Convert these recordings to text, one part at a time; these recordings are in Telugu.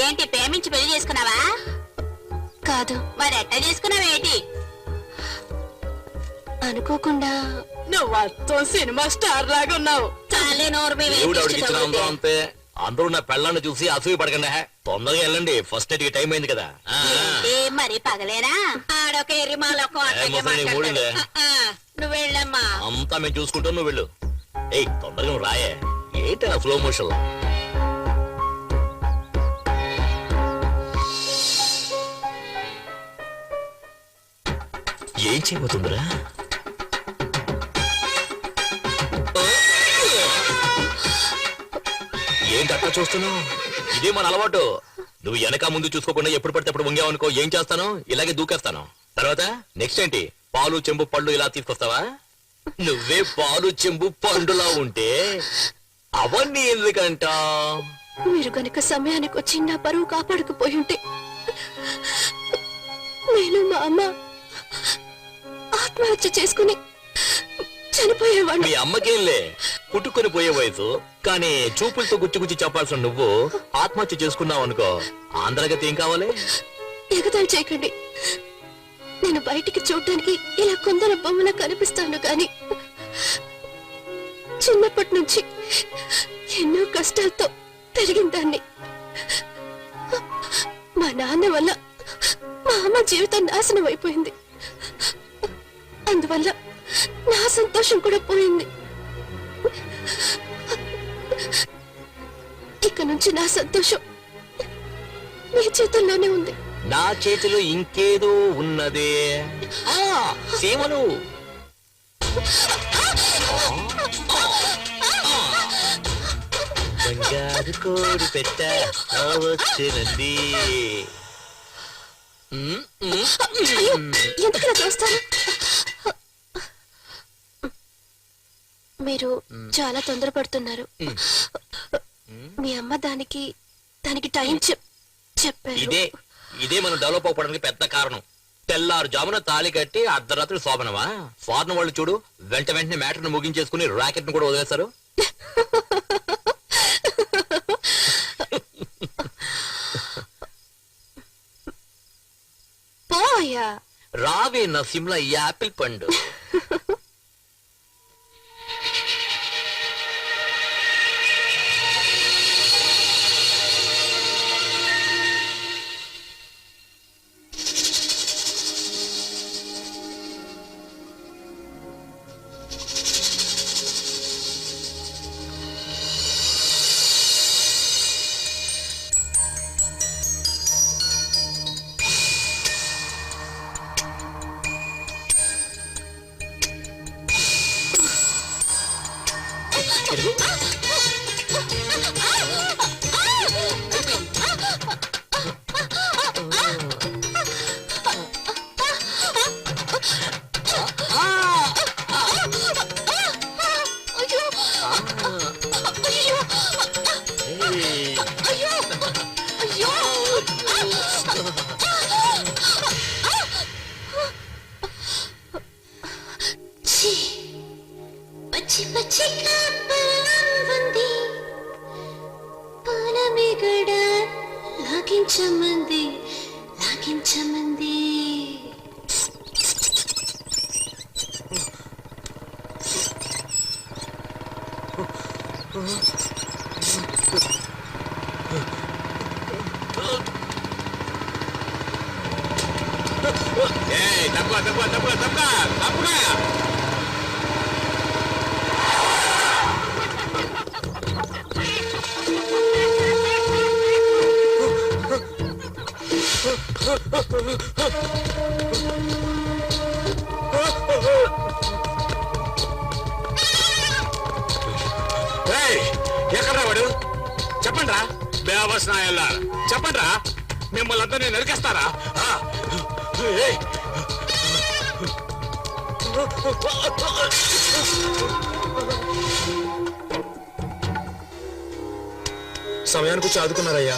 ఏంటి ప్రేమించి పెళ్లి చేసుకున్నావా? కాదు. మరి ఎట్లా చేసుకున్నావేంటి? అనుకోకుండా. నువ్వు అచ్చం సినిమా స్టార్ లాగా ఉన్నావు. చాలే నోరు అంతే. అందరూ నా పెళ్ళాన్ని చూసి అసూయ పడకండి. తొందరగా వెళ్ళండి, ఫస్ట్ నైట్ టైం అయింది కదా. మరి పగలేనా? ఆడొక ఎరిమాలొక నువ్వు వెళ్ళమ్మా. అంతా మేము చూసుకుంటాం, నువ్వు వెళ్ళు. ఏయ్ తొందరగా నువ్వు రాయే. ఏంటన్నా స్లో మోషన్ లో? ఏం చేయబోతుందిరా? ఏంటి అట్లా చూస్తున్నావు? ఇదే మన అలవాటు. నువ్వు వెనక ముందు చూసుకోకుండా ఎప్పుడు పడితే అప్పుడు వంగావనుకో, ఏం చేస్తాను? ఇలాగే దూకేస్తాను. తర్వాత నెక్స్ట్ ఏంటి? పాలు చెంబు పళ్ళు ఇలా తీసుకొస్తావా? నువ్వే పాలు చెంబు పండులా ఉంటే అవన్నీ ఎందుకంట? మీరు కనుక సమయానికి వచ్చి నా పరువు కాపాడకపోయి ఉంటే నేను మా అమ్మ ఆత్మహత్య చేసుకుని చనిపోయేవాడు. మీ అమ్మకేంలే, పుట్టుకొని పోయే వయసు. కానీ చూపులతో గుచ్చి చెప్పాల్సిన నువ్వు ఆత్మహత్య చేసుకున్నావు అనుకో, ఆంధ్రగతి ఏం కావాలి? ఎగతాళి చేయకండి. నేను బయటికి చూడటానికి ఇలా కొందరు బొమ్మలా కనిపిస్తాను కానీ చిన్నప్పటి నుంచి ఎన్నో కష్టాలతో పెరిగిన దాన్ని. మా నాన్న వల్ల మా అమ్మ జీవితం నాశనం అయిపోయింది. అందువల్ల నా సంతోషం కూడా పోయింది. ఇక నుంచి నా సంతోషం మీ చేతుల్లోనే ఉంది. నా చేతిలో ఇంకేదో ఉన్నదే. సేవలు బంగారు కోడి పెట్ట వచ్చినంది. ఎందుకు చేస్తారు? మీరు చాలా తొందరపడుతున్నారు. మీ అమ్మ దానికి టైం చెప్పారు. ఇదే మనం డెవలప్ అవ్వడానికి పెద్ద కారణం. తెల్లారు జామున తాళి కట్టి అర్ధరాత్రి శోభనమా? ఫారెన్ వాళ్ళు చూడు, వెంటనే మ్యాటర్ ను ముగించేసుకుని రాకెట్ ను కూడా వదిలేస్తారు. పోయా రావే నా సిమ్లా యాపిల్ పండు. లాగించమంది. ఎక్కడ్రా వాడు? చెప్పండి రా బేవస్నాయల్లా, చెప్పండి రా. మిమ్మల్ని అంతా నేను నరికేస్తారా? సమయానికి వచ్చి ఆదుకున్నారయ్యా.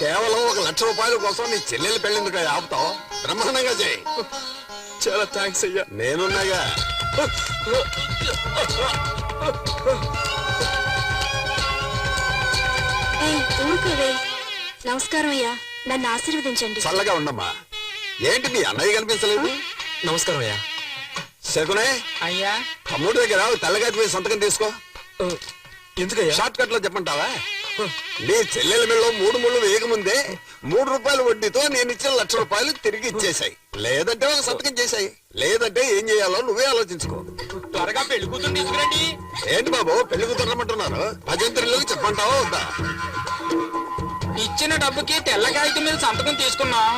కేవలం 1,00,000 రూపాయల కోసం నీ చెల్లెలు పెళ్ళిందుకు ఆపుతావు? బ్రహ్మాండంగా చేయి. చాలా థ్యాంక్స్ అయ్యా. నేనున్నాగా. నమస్కారం అయ్యా, నన్ను ఆశీర్వదించండి. చల్లగా ఉండమ్మా. ఏంటి మీ అన్నయ్య కనిపించలేదు? నమస్కారం అయ్యా. శకునే, అయ్యా తమ్ముడి దగ్గర తెల్లగాటి పోయి సంతకం తీసుకో. ఎందుకయ్యా? షార్ట్ కట్ లో చెప్పంటావా? నీ చెల్లెల మెళ్ళలో 3 ముళ్ళు వేయకముందే 3 రూపాయల వడ్డీతో నేను ఇచ్చిన ₹1,00,000 తిరిగి ఇచ్చేసాయి. లేదంటే ఒక సంతకం చేశాయి. లేదంటే ఏం చేయాలో నువ్వే ఆలోచించుకో. త్వరగా పెళ్లి కూతురు తీసుకురండి. ఏంటి బాబు పెళ్లి కూతురమంటున్నారు? భజంత్రులకు చెప్పంటావా వద్దా? ఇచ్చిన డబ్బుకి తెల్ల కాగితం మీద సంతకం తీసుకున్నాం.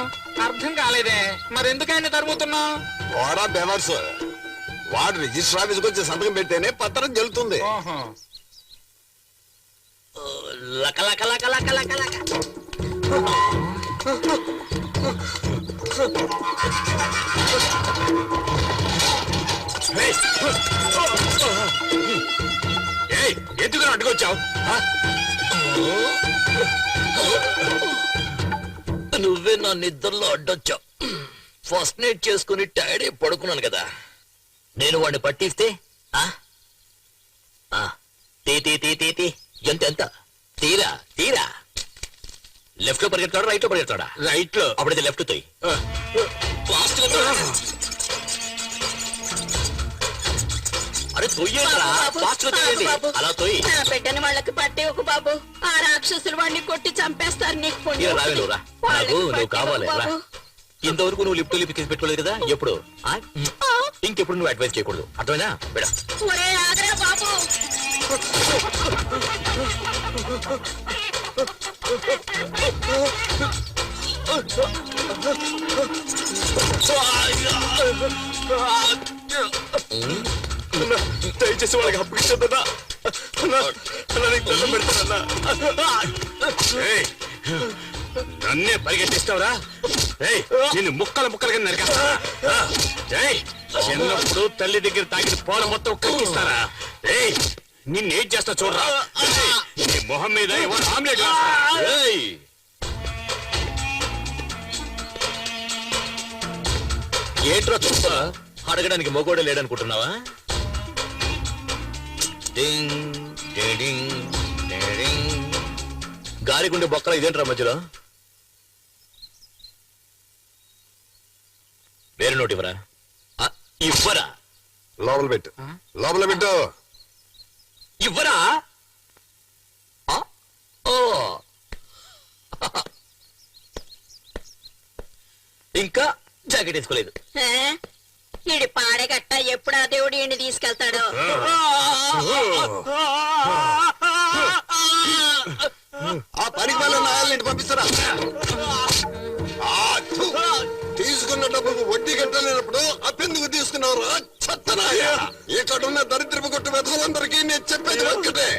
అర్థం కాలేదే, మరెందుకైనా తరుముతున్నాం? ఓరా బెవర్స్, వాడు రిజిస్టర్ ఆఫీస్కి వచ్చి సంతకం పెడితేనే పత్రం జల్లుతుంది. ఓహో. లక లక లక లక లక లక. ఎందుకు అడ్డుకొచ్చావు? నువ్వే నా నిద్రలో అడ్డొచ్చావు. ఫస్ట్ నైట్ చేసుకుని టైర్డ్ అయి పడుకున్నాను కదా, నేను వాడిని పట్టిస్తే ఆ? ఆ, తీ తీ తీ తీ తీ. ఎంత ఎంత తీరా తీరా. లెఫ్ట్ లో పరిగెత్తాడా రైట్ లో పరిగెత్తాడా? రైట్ లో. అప్పుడైతే లెఫ్ట్ తోయి. ఫాస్ట్ గా తోయి. అరే తొయ్యేరా, ఫాస్ట్ గా తోయండి. అలా తోయి. నా బిడ్డని వాళ్ళకి పట్టే ఒక బాబు. ఆ రాక్షసులు వాడిని కొట్టి చంపేస్తారు. నీకు పుణ్యం ఇలా రావే నువ్వు రా. నాకు నువ్వు కావాలి రా. ఇంతవరకు నువ్వు లిఫ్ట్ లిఫ్ట్ కేసు పెట్టుకోలేదు కదా ఎప్పుడు? ఇంకెప్పుడు నువ్వు అడ్వైస్ చేయకూడదు, అర్థమైనా? బెడ ఒరే ఆగరా బాబు. దయచేసి వాళ్ళకి అప్పగించొద్దన్నా. నీకు దండం పెడతానన్నా. నన్నే పరిగెట్టిస్తావురా? నిన్ను ముక్కలు ముక్కలుగా నరికేస్తా. చిన్నప్పుడు తల్లి దగ్గర తాగిన పాలు మొత్తం కక్కిస్తారా? నిన్నేం చేస్తా చూడరా. నీ మొహం మీద ఎవరు ఆమ్లెట్ వేస్తారా? ఏంట్రా చూస్తా? అడగడానికి మొగోడే లేడనుకుంటున్నావా? డింగ్, డింగ్, డింగ్, డింగ్. గాలిగుండే బొక్కల ఇదేంట్రా మధ్యలో? వేరే నోటి ఇవ్వరా? ఇవ్వరా? లోపల పెట్టు, లోపల పెట్టు. ఇవ్వరా? ఓ ఇంకా జాకెట్ వేసుకోలేదు. ఈడి పాడగట్ట ఎప్పుడు ఆ దేవుడు ఈయన్ని తీసుకెళ్తాడో. ఆ పనికి వాళ్ళ నాయాలని పంపిస్తారా? తీసుకున్న డబ్బుకు వడ్డీ కట్టలేనప్పుడు అప్పెందుకు తీసుకున్నారు? చెత్తనాయ. ఇక్కడున్న దరిద్రపు కొట్టు వెధలందరికీ నేను చెప్పేది ఒక్కటే,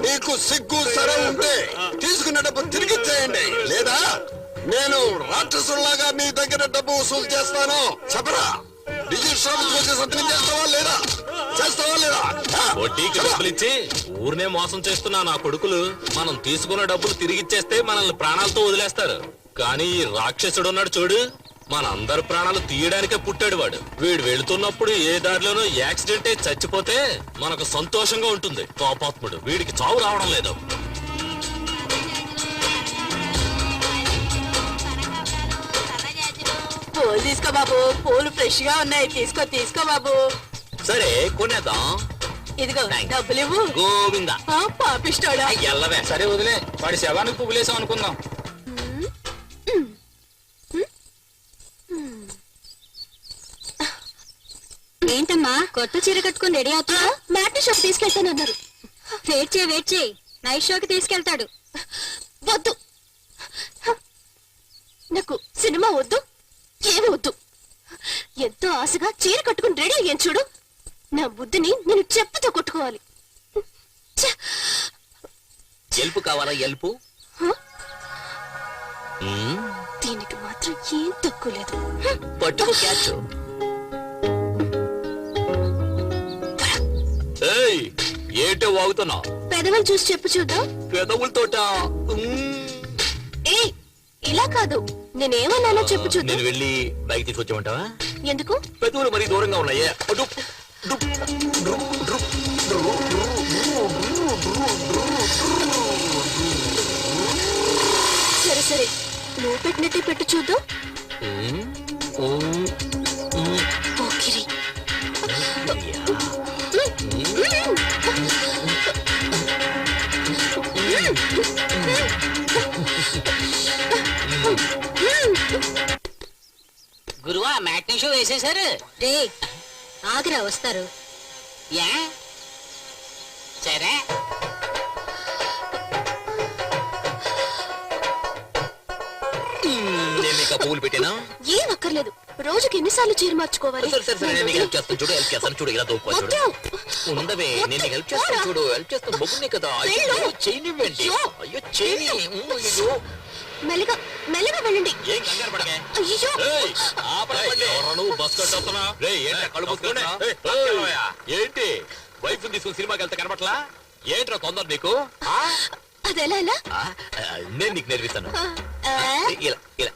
నీకు సిగ్గు సరే ఉంటే తీసుకున్న డబ్బు తిరిగి ఇచ్చేయండి, లేదా నేను రాక్షసుల్లాగా నీ దగ్గర డబ్బు వసూలు చేస్తాను. చెప్పరా? రిజిస్టర్ ఆఫీస్కి వచ్చే సంతకం చేస్తావా లేదా? చేస్తావా లేదా? వడ్డీకి డబ్బులు ఇచ్చి ఊరినే మోసం చేస్తున్నా నా కొడుకులు మనం తీసుకున్న డబ్బులు తిరిగిచ్చేస్తే మనల్ని ప్రాణాలతో వదిలేస్తారు. కానీ ఈ రాక్షసుడు ఉన్నాడు చూడు, మనందరి ప్రాణాలు తీయడానికే పుట్టాడు వాడు. వీడు వెళుతున్నప్పుడు ఏ దారిలోనూ యాక్సిడెంట్ అయి చచ్చిపోతే మనకు సంతోషంగా ఉంటుంది. పాపాత్ముడు, వీడికి చావు రావడం లేదు. పూలు తీసుకో బాబు, పూలు ఫ్రెష్ గా ఉన్నాయి. తీసుకో తీసుకో బాబు. సరే కొనేద్దాం. ఇదిగో Thanks. డబ్బులు ఇవ్వు. గోవిందా. పాపిస్తాడా? ఎల్లవే. సరే వదిలే, వాడి శవానికి పువ్వులేసాం అనుకుందాం. ఏంటమ్మా కొత్త చీర కట్టుకుని రెడీ అవుతా? మ్యాట్ని షోకి తీసుకెళ్తానన్నారు. వెయిట్ చేయి, నైట్ షోకి తీసుకెళ్తాడు. వద్దు, నాకు సినిమా వద్దు, ఏమి వద్దు. ఎంతో ఆశగా చీర కట్టుకుని రెడీ అయ్యాను చూడు, నా బుద్ధిని నేను చెప్పుతో కొట్టుకోవాలి. ఎల్పు కావాలా? ఎల్పు దీనికి మాత్రం ఏం తక్కువ లేదు. పట్టుకు క్యాచ్. ఏంటో వాగుతున్నావు? పెదవులు చూసి చెప్పు చూద్దాం. పెదవులతోట? ఏ ఇలా కాదు, నేనేమన్నానో చెప్పు చూద్దాం. నేను వెళ్ళి బైక్ తీసుకొచ్చామంటావా? ఎందుకు? పెదవులు మరీ దూరంగా ఉన్నాయే. సరే నువ్వు పెట్టినట్టే పెట్టు చూద్దాం. పోకిరి. గురువా మ్యాట్నీ షో వేసేశారు. రే ఆగ్రా వస్తారు. యా సరే నేను నీకు ఆ పువ్వులు పెట్టానా? ఏం అక్కర్లేదు. రోజుకి ఎన్నిసార్లు చీర మార్చుకోవాలి? సరే సరే సరే నేను నీకు హెల్ప్ చేస్తాను చూడు, హెల్ప్ చేస్తాను చూడు, ఇలా దూపా చూడు. వద్దు. ఉండవే నేను నీకు హెల్ప్ చేస్తాను చూడు, హెల్ప్ చేస్తాను. మొగ్గునే కదా. అయ్యో చేయనివ్వండి. అయ్యో చేయని. అయ్యో మెల్లగా మెల్లగా వెళ్ళండి. ఏం కంగారు పడకే. అయ్యో ఏయ్, ఆపండి. ఎవరు నువ్వు బస్ కట్టొస్తున్నా? రేయ్, ఏంట్రా కళ్ళు మూసుకున్నా? ఏంటి వైఫ్ తీసుకుని సినిమాకి వెళ్తే కనబట్లా? ఏంట్రా తొందర నీకు? అదెలా ఎలా? నేను నీకు నేర్పిస్తాను. ఇలా ఇలా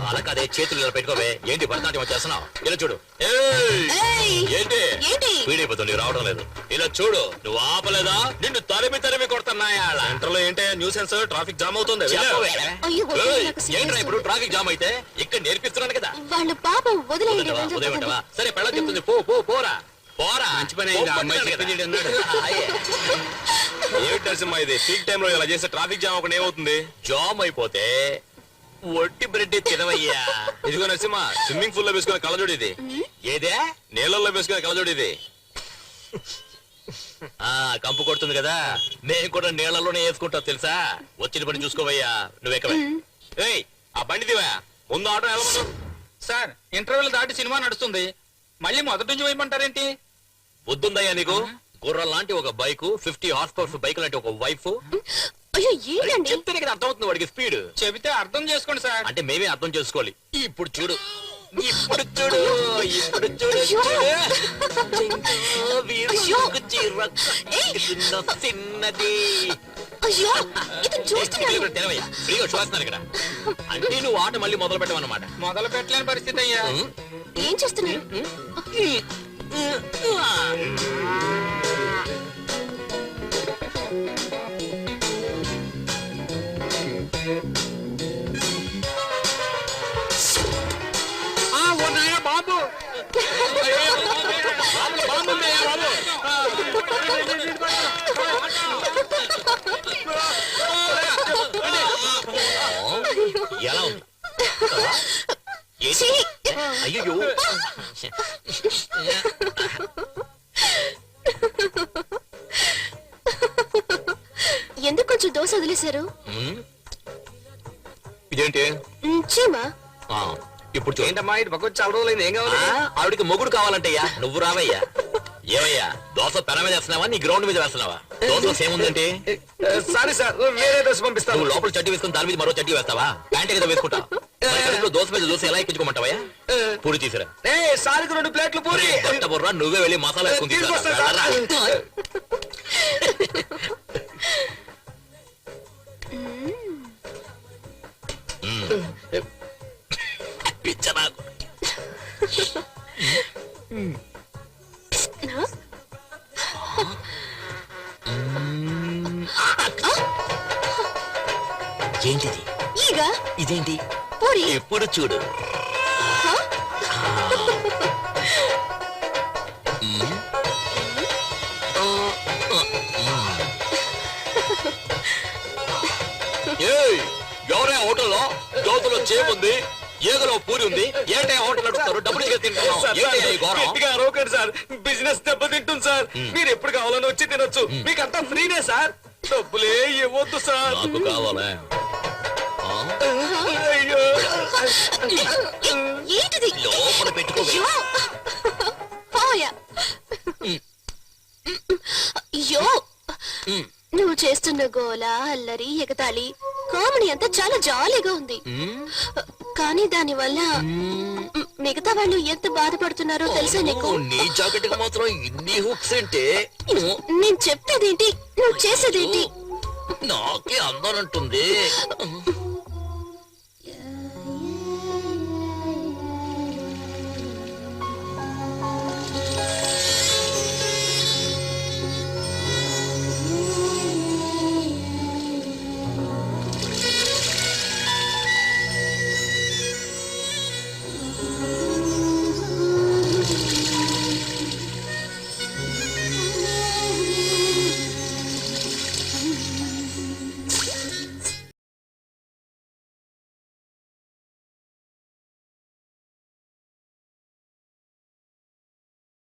అలా కాదే, చేతులు ఇలా పెట్టుకోవే. ఏంటి భరతనాట్యం వచ్చేస్తున్నావు? ఇలా చూడు. ఏయ్! ఏంటి ఏంటి? పీడిపోతుంది, రావడం లేదు. ఇలా చూడు, నువ్వు ఆపలేదా నిన్ను తరిమి కొడుతున్నాయా? సెంటర్లో ఏంటి న్యూసెన్స్, ట్రాఫిక్ జామ్ అవుతుంది. చెప్పవే. అయ్యో, వదిలేయ్, ఏయ్, నాకు సిగ్గేస్తుంది. ఏంట్రా ఇప్పుడు ట్రాఫిక్ జామ్ అయితే? ఇక్కడ నేర్పిస్తున్నాను కదా. వాళ్ళ పాపం వదిలేయండి. వదిలేవా? వెళ్ళి వదిలేమంటావా? చెప్పండి. సరే పెళ్ళ చెప్తుంది, పో పో పోరా పోరా. మంచి పని అయింది, ఆ అమ్మాయి చెప్పింది అన్నాడు. అయ్యే. ఏమిటి నరసింహ ఇది పీక్ టైం లో ఇలా చేస్తే ట్రాఫిక్ జామ్ ఒకటి ఏమవుతుంది? జామ్ అయిపోతే ఒట్టి బ్రెడ్ తినవయ్యా. ఇదిగో నరసింహ, స్విమ్మింగ్ పూల్ లో వేసుకునే కళ్ళజోడు ఇది. ఏదే? నీళ్ళల్లో వేసుకునే కళ్ళజోడు ఇది. కంపు కొడుతుంది కదా, నేను కూడా నీళ్లలోనే వేసుకుంటా తెలుసా. వచ్చిన పని చూసుకోవయ్యా. నువ్వెక్కవే. ఏయ్, ఆ బండి దివా, ముందు ఆటో వెళ్ళమను. సార్ ఇంటర్వెల్ దాటి సినిమా నడుస్తుంది, మళ్ళీ మొదటి నుంచి వేయమంటారేంటి? బుద్ధుందయ్యా నీకు? గుర్రం లాంటి ఒక బైక్, 50 హార్స్ పవర్ బైక్ లాంటి ఒక వైఫ్. అయ్యో ఏంటండి? చెప్తేనే కదా అర్థమవుతుంది వాడికి స్పీడ్. చెబితే అర్థం చేసుకోండి సార్. అంటే మేమే అర్థం చేసుకోవాలి. ఇప్పుడు చూడు, ఇప్పుడు చూడు, ఇప్పుడు చూడు, అయ్యో! చూడు. వీరుకు చీర కట్టుకున్న చిన్నది. అయ్యో ఇది చూస్తున్నాను. తెలవయ్యా, ఫ్రీగా చూస్తున్నాను ఇక్కడ. అంటే నువ్వు ఆట మళ్ళీ మొదలు పెట్టమన్నమాట. మొదలు పెట్టలేని పరిస్థితి అయ్యా. ఏం చేస్తున్నారు? బాబు ఎలా ఉంది? ఏంటి? ఛీ! అయ్యో ఎందుకు కొంచెం దోశ వదిలేశారు? ఇదేంటి? చీమా ఇప్పుడు చూడు. ఏంటమ్మా ఇటు పక్క చాలా రోజులైంది, ఏం కావాలి? ఆవిడికి మొగుడు కావాలంటయ్యా. నువ్వు రావయ్యా. ఏమయ్యా, దోశ పెన మీద వేస్తున్నావా నీ గ్రౌండ్ మీద వేస్తున్నావా? దోశ ఏముందంటే సారీ సార్, వేరే డ్రెస్ పంపిస్తాను. నువ్వు లోపల చడ్డీ వేసుకుని దాని మీద మరో చడ్డీ వేస్తావా? ప్యాంట్ కదా వేసుకుంటా. దోశ మీద దోశ ఎలా ఎక్కించుకోమంటావా? పూరి తీసిరా. సారికి 2 ప్లేట్లు పూరి. గట్ట బుర్రా, నువ్వే వెళ్ళి మసాలా వేసుకుని తీసుకొస్తా తీసుకురా. సార్. వెళ్ళరా. పిచ్చ నాకు. ఏంటిది? ఈగా ఇదేంటి? పూరి. ఎప్పుడు చూడు. ఏయ్, ఎవరే హోటల్లో దోతలో చేముంది, ఏగలో పూరి ఉంది, ఏంటే హోటల్ నడుపుతారు? డబ్బులు ఇచ్చి తింటున్నావు. ఏంటి ఈ ఘోరం? గట్టిగా అరవకండి సార్, బిజినెస్ దెబ్బతింటుంది సార్. మీరు ఎప్పుడు కావాలని వచ్చి తినొచ్చు, మీకంతా ఫ్రీనే సార్. డబ్బులే ఇవ్వద్దు సార్. నాకు కావాలా? అయ్యో, ఏంటిది? లోపల పెట్టుకోవే. అయ్యో! పోయా. అయ్యో నువ్వు చేస్తున్న గోల, అల్లరి, ఎగతాళి, కామెడీ అంతా చాలా జాలీగా ఉంది. కానీ దాని వల్ల మిగతా వాళ్ళు ఎంత బాధపడుతున్నారో తెలుసా నీకు? నీ జాకెట్ కి మాత్రం ఇన్ని హుక్స్ అంటే నేను చెప్పేదేంటి, నువ్వు చేసేదేంటి? నాకే అందనంటుంది.